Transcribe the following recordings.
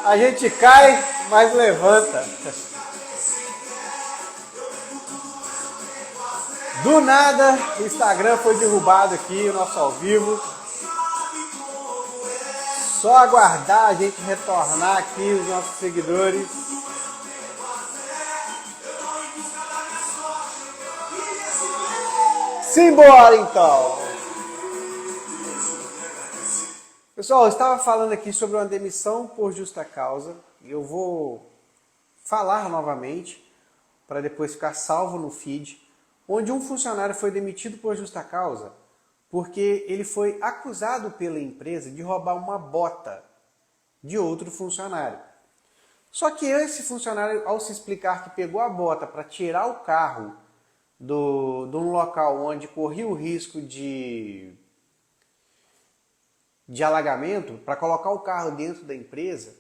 A gente cai, mas levanta. Do nada, o Instagram foi derrubado aqui, o nosso ao vivo. Só aguardar a gente retornar aqui, os nossos seguidores. Simbora então! Pessoal, eu estava falando aqui sobre uma demissão por justa causa. E eu vou falar novamente, para depois ficar salvo no feed, onde um funcionário foi demitido por justa causa, porque ele foi acusado pela empresa de roubar uma bota de outro funcionário. Só que esse funcionário, ao se explicar que pegou a bota para tirar o carro de um local onde corria o risco de alagamento, para colocar o carro dentro da empresa,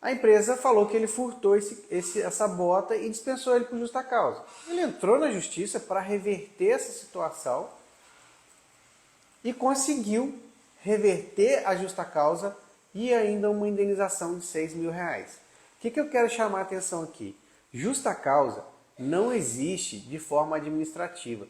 a empresa falou que ele furtou essa bota e dispensou ele por justa causa. Ele entrou na justiça para reverter essa situação e conseguiu reverter a justa causa e ainda uma indenização de R$6.000. O que eu quero chamar a atenção aqui? Justa causa não existe de forma administrativa.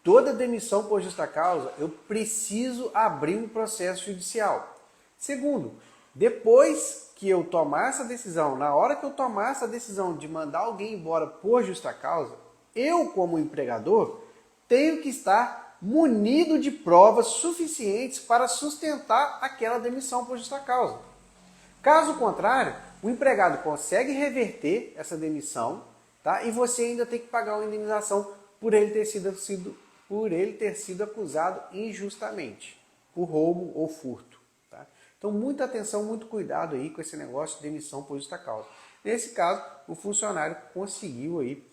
Toda demissão por justa causa, eu preciso abrir um processo judicial. Segundo, depois que eu tomar essa decisão, na hora que eu tomar essa decisão de mandar alguém embora por justa causa, eu, como empregador, tenho que estar munido de provas suficientes para sustentar aquela demissão por justa causa. Caso contrário, o empregado consegue reverter essa demissão, tá? E você ainda tem que pagar uma indenização por ele ter sido acusado injustamente, por roubo ou furto. Tá? Então, muita atenção, muito cuidado aí com esse negócio de demissão por justa causa. Nesse caso, o funcionário conseguiu aí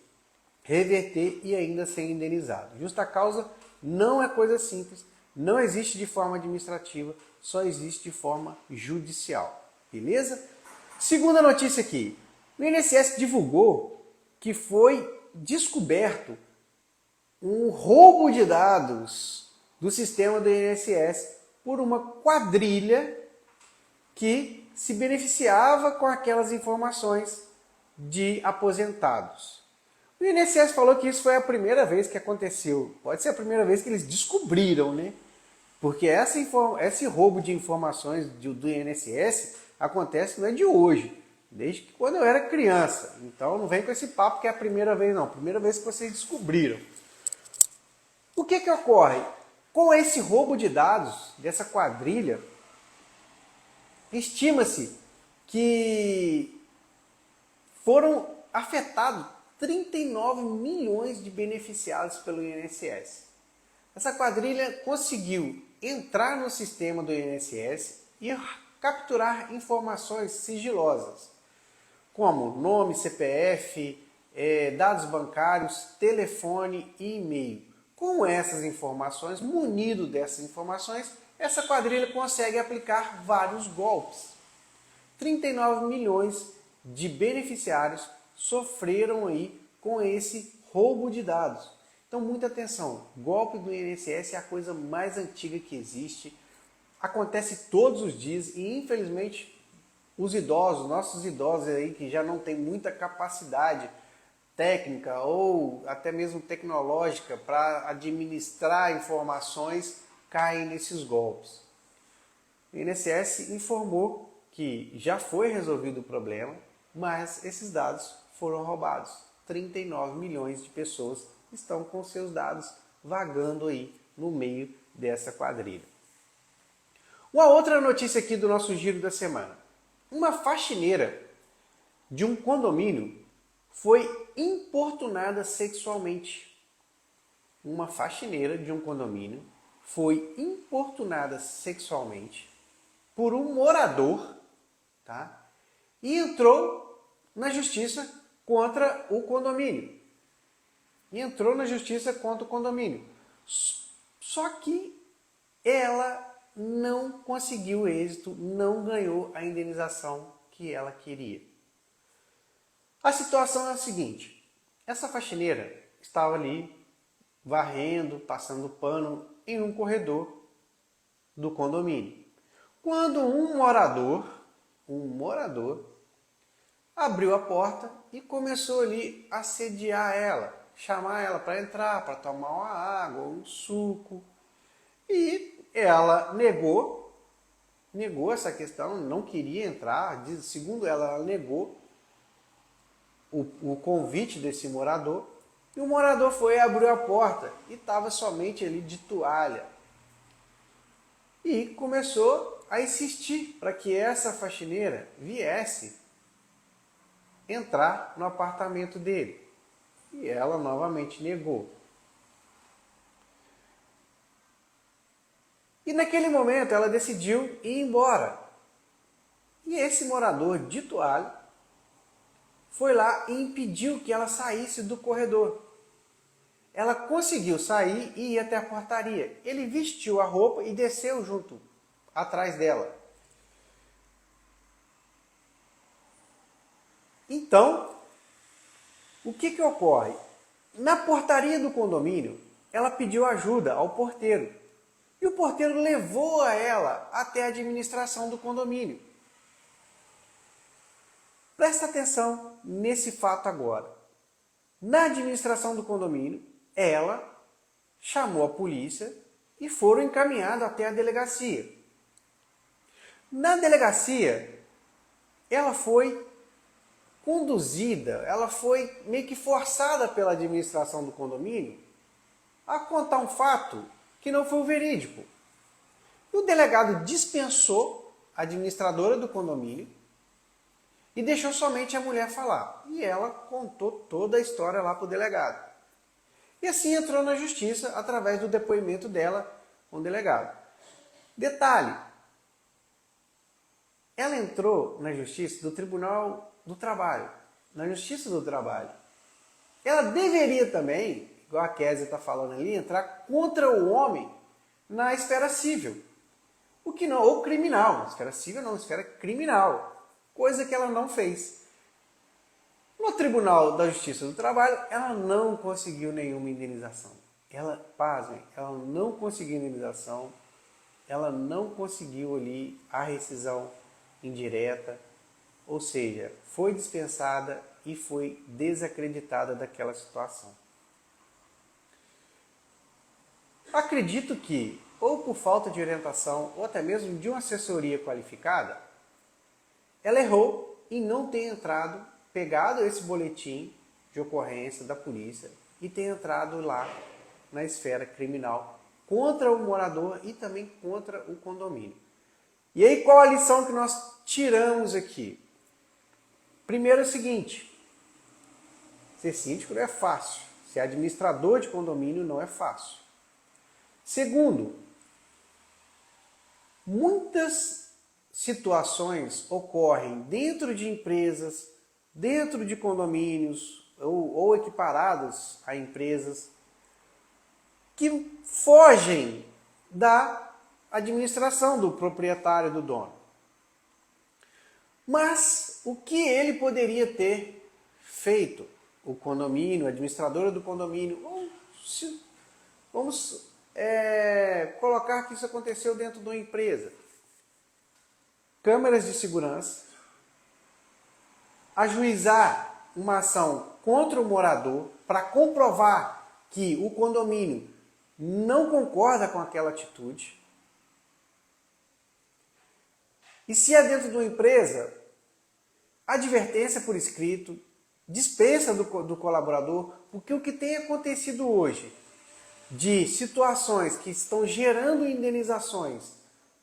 reverter e ainda ser indenizado. Justa causa não é coisa simples, não existe de forma administrativa, só existe de forma judicial. Beleza? Segunda notícia aqui. O INSS divulgou que foi descoberto um roubo de dados do sistema do INSS por uma quadrilha que se beneficiava com aquelas informações de aposentados. O INSS falou que isso foi a primeira vez que aconteceu. Pode ser a primeira vez que eles descobriram, né? Porque esse roubo de informações do INSS acontece não é de hoje, desde que quando eu era criança. Então não vem com esse papo que é a primeira vez, não. Primeira vez que vocês descobriram. O que ocorre? Com esse roubo de dados dessa quadrilha, estima-se que foram afetados 39 milhões de beneficiados pelo INSS. Essa quadrilha conseguiu entrar no sistema do INSS e capturar informações sigilosas, como nome, CPF, dados bancários, telefone e e-mail. Com essas informações, munido dessas informações, essa quadrilha consegue aplicar vários golpes. 39 milhões de beneficiários sofreram aí com esse roubo de dados. Então, muita atenção, golpe do INSS é a coisa mais antiga que existe, acontece todos os dias e, infelizmente, os idosos, nossos idosos aí que já não têm muita capacidade técnica ou até mesmo tecnológica para administrar informações, caem nesses golpes. O INSS informou que já foi resolvido o problema, mas esses dados foram roubados. 39 milhões de pessoas estão com seus dados vagando aí no meio dessa quadrilha. Uma outra notícia aqui do nosso giro da semana. Uma faxineira de um condomínio foi importunada sexualmente. Uma faxineira de um condomínio foi importunada sexualmente por um morador, tá? E entrou na justiça contra o condomínio. Só que ela não conseguiu êxito, não ganhou a indenização que ela queria. A situação é a seguinte: essa faxineira estava ali varrendo, passando pano em um corredor do condomínio. Quando um morador abriu a porta e começou ali a assediar ela, chamar ela para entrar, para tomar uma água, um suco. E ela negou essa questão, não queria entrar, segundo ela negou o convite desse morador. E o morador foi e abriu a porta e estava somente ali de toalha. E começou a insistir para que essa faxineira viesse entrar no apartamento dele. E ela novamente negou. E naquele momento ela decidiu ir embora. E esse morador de toalha foi lá e impediu que ela saísse do corredor. Ela conseguiu sair e ir até a portaria. Ele vestiu a roupa e desceu junto, atrás dela. Então, o que ocorre? Na portaria do condomínio, ela pediu ajuda ao porteiro. E o porteiro levou a ela até a administração do condomínio. Presta atenção nesse fato agora. Na administração do condomínio, ela chamou a polícia e foram encaminhados até a delegacia. Na delegacia, ela foi conduzida, ela foi meio que forçada pela administração do condomínio a contar um fato que não foi o verídico. E o delegado dispensou a administradora do condomínio e deixou somente a mulher falar. E ela contou toda a história lá para o delegado. E assim entrou na justiça através do depoimento dela com o delegado. Detalhe, ela entrou na justiça do Tribunal do Trabalho, na Justiça do Trabalho. Ela deveria também, igual a Kézia está falando ali, entrar contra o homem na esfera civil. O que não, ou criminal, na esfera civil não, na esfera criminal. Coisa que ela não fez. No Tribunal da Justiça do Trabalho, ela não conseguiu nenhuma indenização. Pasmem, ela não conseguiu indenização, ela não conseguiu ali a rescisão indireta, ou seja, foi dispensada e foi desacreditada daquela situação. Acredito que, ou por falta de orientação, ou até mesmo de uma assessoria qualificada, ela errou em não ter pegado esse boletim de ocorrência da polícia e ter entrado lá na esfera criminal contra o morador e também contra o condomínio. E aí qual a lição que nós tiramos aqui? Primeiro é o seguinte, ser síndico não é fácil, ser administrador de condomínio não é fácil. Segundo, muitas situações ocorrem dentro de empresas, dentro de condomínios ou equiparados a empresas que fogem da administração do proprietário, do dono. Mas o que ele poderia ter feito? O condomínio, a administradora do condomínio, vamos colocar que isso aconteceu dentro de uma empresa. Câmeras de segurança, ajuizar uma ação contra o morador para comprovar que o condomínio não concorda com aquela atitude. E se é dentro de uma empresa, advertência por escrito, dispensa do colaborador, porque o que tem acontecido hoje de situações que estão gerando indenizações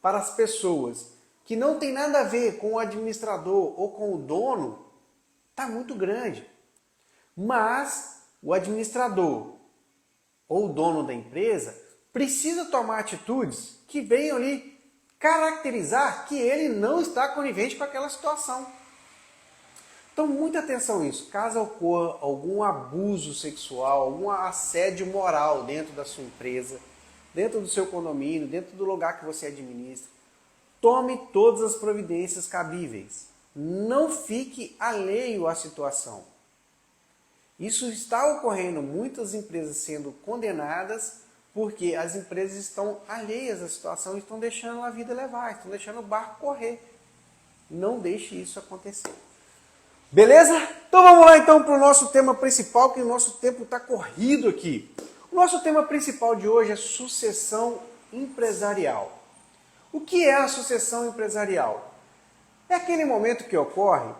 para as pessoas que não tem nada a ver com o administrador ou com o dono, está muito grande. Mas o administrador ou o dono da empresa precisa tomar atitudes que venham ali caracterizar que ele não está conivente com aquela situação. Então, muita atenção nisso. Caso ocorra algum abuso sexual, algum assédio moral dentro da sua empresa, dentro do seu condomínio, dentro do lugar que você administra, tome todas as providências cabíveis. Não fique alheio à situação. Isso está ocorrendo, muitas empresas sendo condenadas porque as empresas estão alheias à situação, estão deixando a vida levar, estão deixando o barco correr. Não deixe isso acontecer. Beleza? Então vamos lá então para o nosso tema principal, que o nosso tempo está corrido aqui. O nosso tema principal de hoje é sucessão empresarial. O que é a sucessão empresarial? É aquele momento que ocorre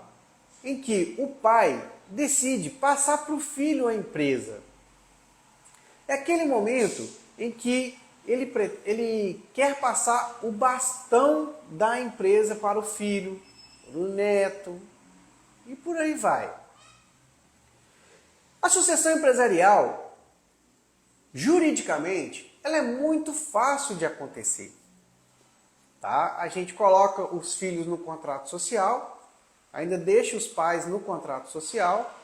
em que o pai decide passar para o filho a empresa. É aquele momento em que ele quer passar o bastão da empresa para o filho, para o neto e por aí vai. A sucessão empresarial, juridicamente, ela é muito fácil de acontecer. Tá? A gente coloca os filhos no contrato social, ainda deixa os pais no contrato social,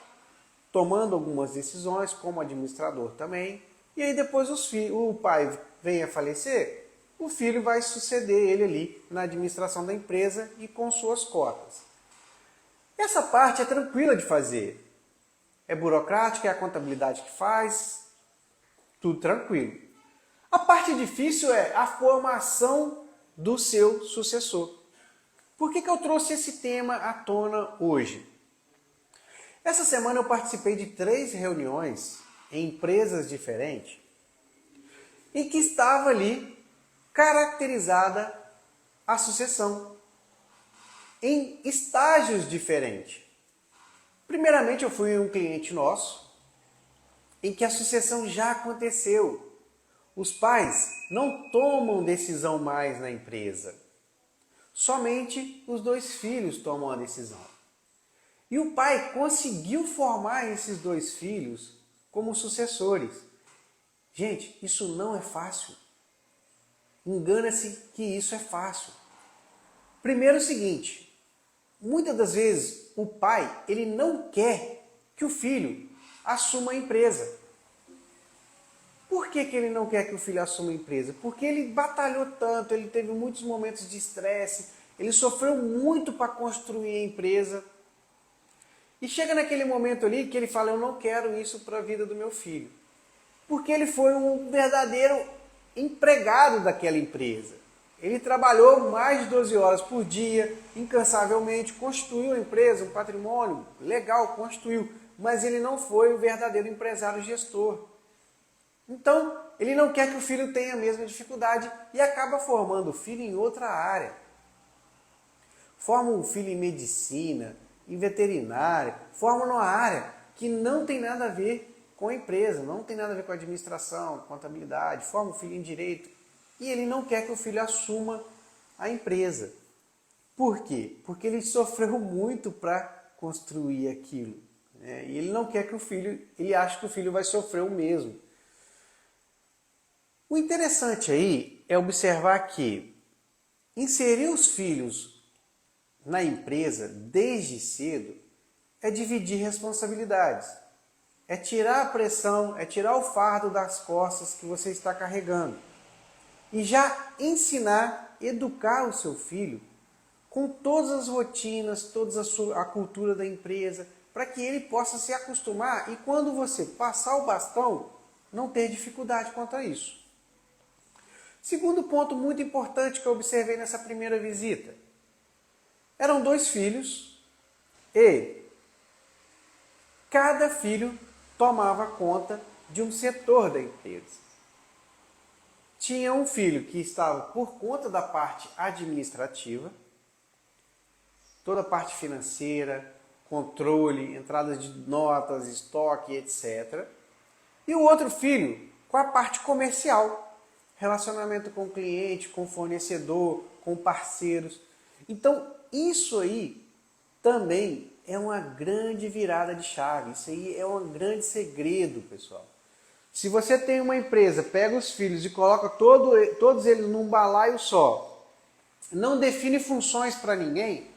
tomando algumas decisões, como administrador também, e aí depois o pai vem a falecer, o filho vai suceder ele ali na administração da empresa e com suas cotas. Essa parte é tranquila de fazer. É burocrática, é a contabilidade que faz, tudo tranquilo. A parte difícil é a formação do seu sucessor. Por que eu trouxe esse tema à tona hoje? Essa semana eu participei de 3 reuniões em empresas diferentes em que estava ali caracterizada a sucessão em estágios diferentes. Primeiramente eu fui em um cliente nosso em que a sucessão já aconteceu. Os pais não tomam decisão mais na empresa. Somente os 2 filhos tomam a decisão. E o pai conseguiu formar esses 2 filhos como sucessores. Gente, isso não é fácil. Engana-se que isso é fácil. Primeiro o seguinte, muitas das vezes o pai ele não quer que o filho assuma a empresa. Por que ele não quer que o filho assuma a empresa? Porque ele batalhou tanto, ele teve muitos momentos de estresse, ele sofreu muito para construir a empresa. E chega naquele momento ali que ele fala, eu não quero isso para a vida do meu filho. Porque ele foi um verdadeiro empregado daquela empresa. Ele trabalhou mais de 12 horas por dia, incansavelmente, construiu a empresa, um patrimônio legal, construiu. Mas ele não foi o verdadeiro empresário gestor. Então, ele não quer que o filho tenha a mesma dificuldade e acaba formando o filho em outra área. Forma um filho em medicina, em veterinária, forma numa área que não tem nada a ver com a empresa, não tem nada a ver com a administração, contabilidade, forma um filho em direito e ele não quer que o filho assuma a empresa. Por quê? Porque ele sofreu muito para construir aquilo. Né? E ele não quer que o filho, ele acha que o filho vai sofrer o mesmo. O interessante aí é observar que inserir os filhos na empresa desde cedo é dividir responsabilidades, é tirar a pressão, é tirar o fardo das costas que você está carregando e já ensinar, educar o seu filho com todas as rotinas, toda a cultura da empresa, para que ele possa se acostumar e quando você passar o bastão, não ter dificuldade quanto a isso. Segundo ponto muito importante que eu observei nessa primeira visita. Eram 2 filhos e cada filho tomava conta de um setor da empresa. Tinha um filho que estava por conta da parte administrativa, toda a parte financeira, controle, entradas de notas, estoque, etc. E o outro filho com a parte comercial, relacionamento com o cliente, com o fornecedor, com parceiros. Então, isso aí também é uma grande virada de chave. Isso aí é um grande segredo, pessoal. Se você tem uma empresa, pega os filhos e coloca todos eles num balaio só, não define funções para ninguém,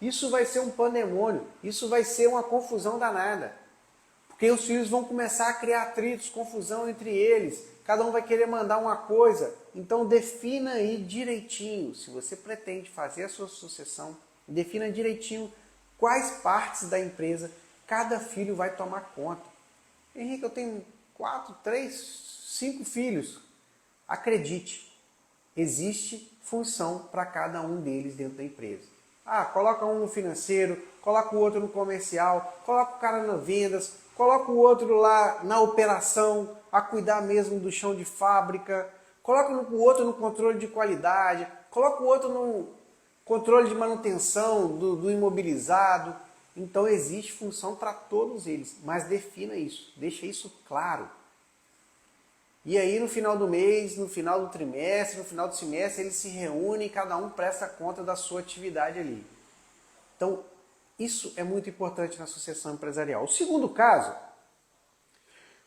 isso vai ser um pandemônio, isso vai ser uma confusão danada. Porque os filhos vão começar a criar atritos, confusão entre eles, cada um vai querer mandar uma coisa. Então defina aí direitinho, se você pretende fazer a sua sucessão, defina direitinho quais partes da empresa cada filho vai tomar conta. Henrique, eu tenho 4, 3, 5 filhos. Acredite, existe função para cada um deles dentro da empresa. Coloca um no financeiro, coloca o outro no comercial, coloca o cara nas vendas, coloca o outro lá na operação, a cuidar mesmo do chão de fábrica, coloca o outro no controle de qualidade, coloca o outro no controle de manutenção do imobilizado. Então existe função para todos eles, mas defina isso, deixa isso claro. E aí no final do mês, no final do trimestre, no final do semestre, eles se reúnem e cada um presta conta da sua atividade ali. Então, isso é muito importante na sucessão empresarial. O segundo caso,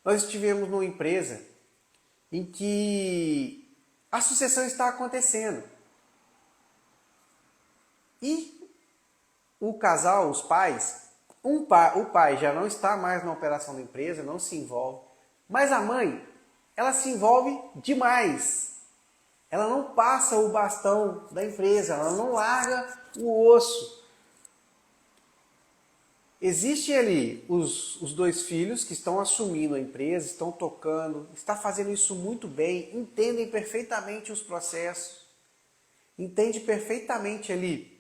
nós estivemos numa empresa em que a sucessão está acontecendo. E o casal, os pais, o pai já não está mais na operação da empresa, não se envolve, mas a mãe, ela se envolve demais. Ela não passa o bastão da empresa, ela não larga o osso. Existem ali os dois filhos que estão assumindo a empresa, estão tocando, está fazendo isso muito bem, entendem perfeitamente os processos, entende perfeitamente ali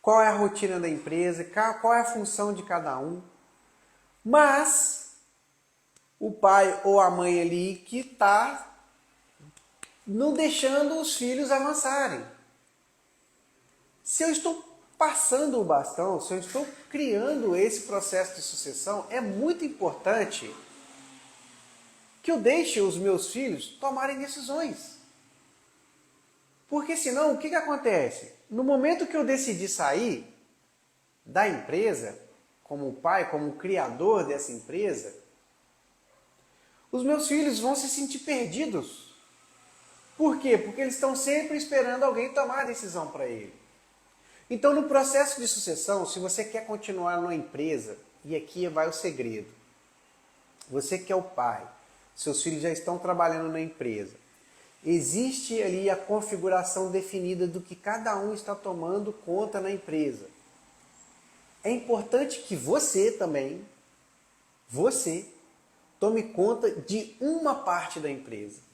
qual é a rotina da empresa, qual é a função de cada um. Mas o pai ou a mãe ali que está não deixando os filhos avançarem. Se eu estou passando o bastão, se eu estou criando esse processo de sucessão, é muito importante que eu deixe os meus filhos tomarem decisões. Porque senão, o que acontece? No momento que eu decidi sair da empresa, como pai, como criador dessa empresa, os meus filhos vão se sentir perdidos. Por quê? Porque eles estão sempre esperando alguém tomar a decisão para ele. Então, no processo de sucessão, se você quer continuar numa empresa, e aqui vai o segredo, você que é o pai, seus filhos já estão trabalhando na empresa, existe ali a configuração definida do que cada um está tomando conta na empresa. É importante que você também, tome conta de uma parte da empresa.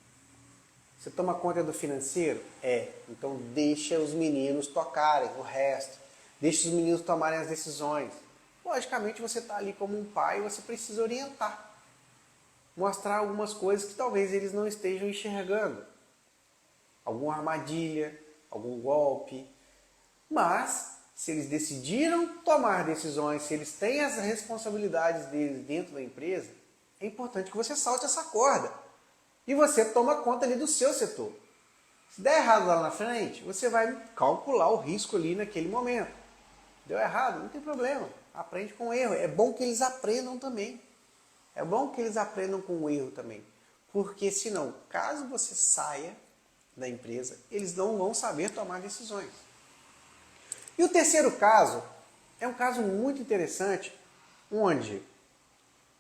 Você toma conta do financeiro? Então deixa os meninos tocarem o resto. Deixa os meninos tomarem as decisões. Logicamente você está ali como um pai e você precisa orientar. Mostrar algumas coisas que talvez eles não estejam enxergando. Alguma armadilha, algum golpe. Mas, se eles decidiram tomar decisões, se eles têm as responsabilidades deles dentro da empresa, é importante que você salte essa corda. E você toma conta ali do seu setor. Se der errado lá na frente, você vai calcular o risco ali naquele momento. Deu errado? Não tem problema. Aprende com o erro. É bom que eles aprendam também. É bom que eles aprendam com o erro também. Porque senão, caso você saia da empresa, eles não vão saber tomar decisões. E o terceiro caso é um caso muito interessante, onde,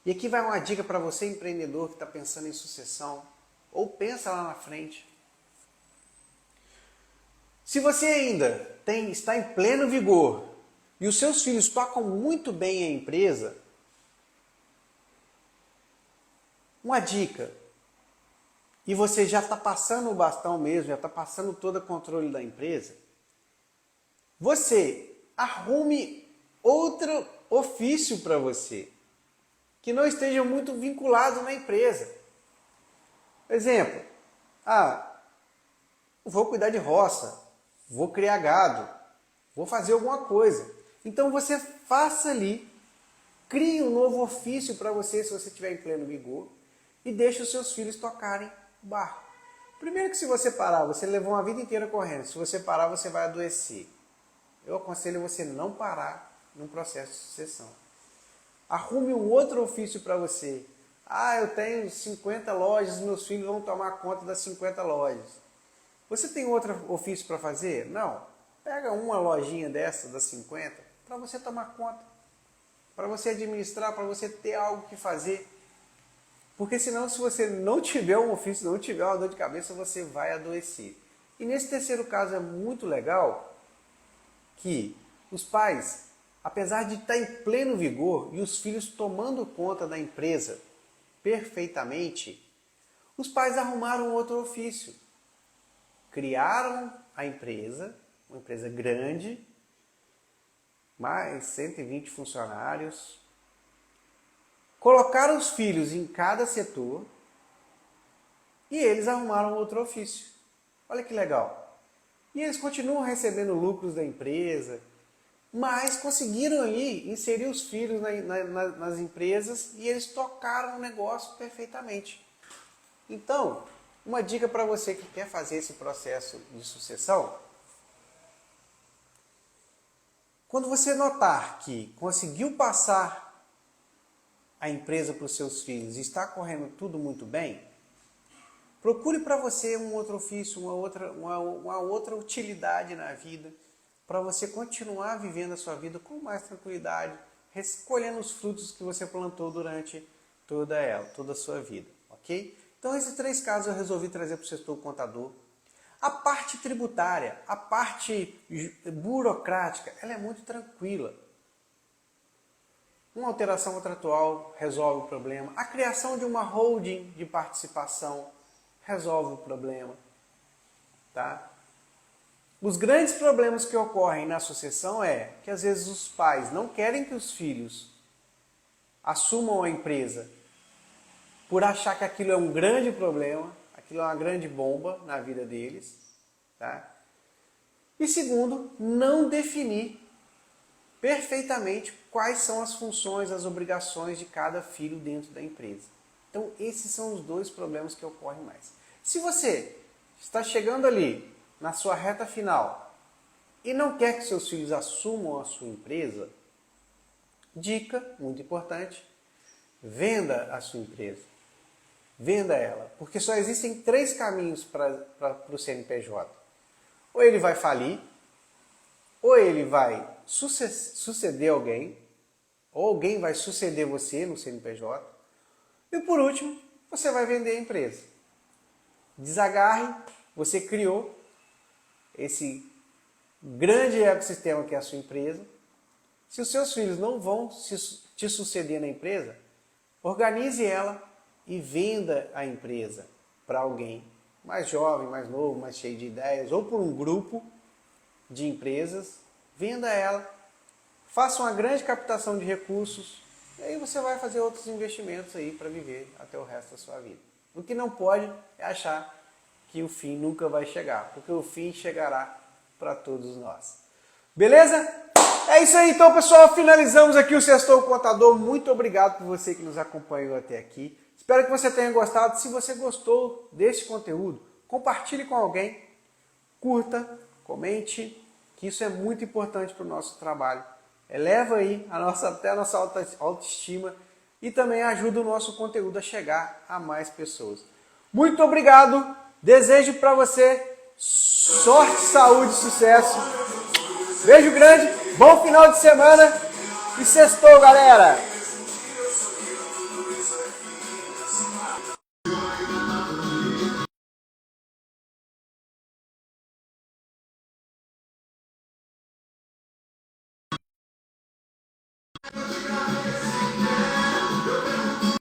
e aqui vai uma dica para você empreendedor que está pensando em sucessão, ou pensa lá na frente. Se você ainda está em pleno vigor e os seus filhos tocam muito bem a empresa, uma dica, e você já está passando o bastão mesmo, já está passando todo o controle da empresa, você arrume outro ofício para você, que não esteja muito vinculado na empresa. Exemplo, vou cuidar de roça, vou criar gado, vou fazer alguma coisa. Então você faça ali, crie um novo ofício para você, se você estiver em pleno vigor, e deixe os seus filhos tocarem o barco. Primeiro que se você parar, você levou uma vida inteira correndo, se você parar você vai adoecer. Eu aconselho você não parar num processo de sucessão. Arrume um outro ofício para você. Eu tenho 50 lojas, meus filhos vão tomar conta das 50 lojas. Você tem outro ofício para fazer? Não. Pega uma lojinha dessa, das 50, para você tomar conta. Para você administrar, para você ter algo que fazer. Porque senão, se você não tiver um ofício, não tiver uma dor de cabeça, você vai adoecer. E nesse terceiro caso é muito legal que os pais apesar de estar em pleno vigor e os filhos tomando conta da empresa perfeitamente, os pais arrumaram outro ofício. Criaram a empresa, uma empresa grande, mais 120 funcionários, colocaram os filhos em cada setor e eles arrumaram outro ofício. Olha que legal. E eles continuam recebendo lucros da empresa, mas conseguiram ali inserir os filhos nas empresas e eles tocaram o negócio perfeitamente. Então, uma dica para você que quer fazer esse processo de sucessão: quando você notar que conseguiu passar a empresa para os seus filhos e está correndo tudo muito bem, procure para você um outro ofício, uma outra utilidade na vida, para você continuar vivendo a sua vida com mais tranquilidade, colhendo os frutos que você plantou durante toda a sua vida, ok? Então, esses 3 casos eu resolvi trazer para o setor contador. A parte tributária, a parte burocrática, ela é muito tranquila. Uma alteração contratual resolve o problema. A criação de uma holding de participação resolve o problema. Tá? Os grandes problemas que ocorrem na sucessão é que às vezes os pais não querem que os filhos assumam a empresa por achar que aquilo é um grande problema, aquilo é uma grande bomba na vida deles. Tá? E segundo, não definir perfeitamente quais são as funções, as obrigações de cada filho dentro da empresa. Então, esses são os 2 problemas que ocorrem mais. Se você está chegando ali na sua reta final e não quer que seus filhos assumam a sua empresa, dica muito importante: venda a sua empresa. Venda ela, porque só existem 3 caminhos para o CNPJ. Ou ele vai falir, ou ele vai suceder alguém, ou alguém vai suceder você no CNPJ, e por último, você vai vender a empresa. Desagarre, você criou esse grande ecossistema que é a sua empresa. Se os seus filhos não vão te suceder na empresa, organize ela e venda a empresa para alguém mais jovem, mais novo, mais cheio de ideias, ou por um grupo de empresas. Venda ela, faça uma grande captação de recursos, e aí você vai fazer outros investimentos aí para viver até o resto da sua vida. O que não pode é achar que o fim nunca vai chegar, porque o fim chegará para todos nós. Beleza? É isso aí então, pessoal. Finalizamos aqui o Sextou Contador. Muito obrigado por você que nos acompanhou até aqui. Espero que você tenha gostado. Se você gostou desse conteúdo, compartilhe com alguém, curta, comente, que isso é muito importante para o nosso trabalho. Eleva aí até a nossa autoestima e também ajuda o nosso conteúdo a chegar a mais pessoas. Muito obrigado. Desejo para você sorte, saúde e sucesso. Beijo grande, bom final de semana e sextou, galera!